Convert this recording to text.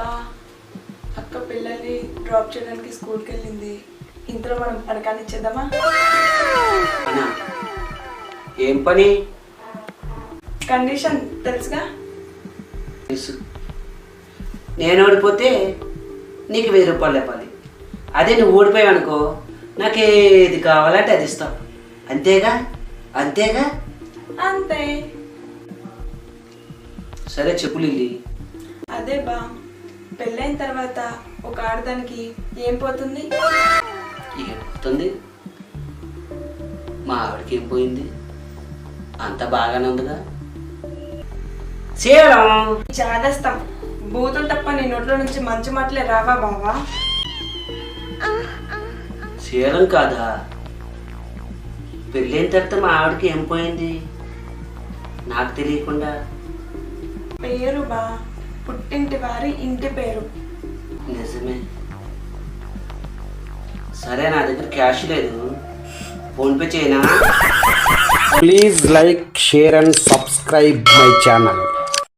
బా అక్క పిల్లల్ని డ్రాప్ చేయడానికి స్కూల్కి వెళ్ళింది. ఇంట్లో మనం పడకాన్ని ఇచ్చేద్దామా? అన్నా ఏం పని? కండిషన్ తెలుసుగా. తెలుసు. నేను ఓడిపోతే నీకు 1000 రూపాయలు ఇవ్వాలి. అదే నువ్వు ఓడిపోయావు అనుకో నాకు ఏది కావాలంటే అది ఇస్తావు. అంతేగా? అంతేగా? అంతే. సరే చెప్పు లిల్లీ. అదే బా, పెళ్ళైన తర్వాత ఒక ఆడదానికి ఏం పోతుంది? ఏం పోతుంది? మా ఆవిడకి ఏం పోయింది? అంత బాగానే ఉందిగా. చేయడం చాదస్తాం. బూతులు తప్ప నీ నోట్లో నుంచి మంచి మాటలే రావా బావా? చేయడం కాదా? పెళ్ళైన తర్వాత మా ఆవిడకి ఏం పోయింది నాకు తెలియకుండా? పేరు బా, పుట్టింటి వారి ఇంటి పేరు. నిజమే. సరే నా దగ్గర క్యాష్ లేదు, ఫోన్పే చేయనా? Please like, share and subscribe my channel.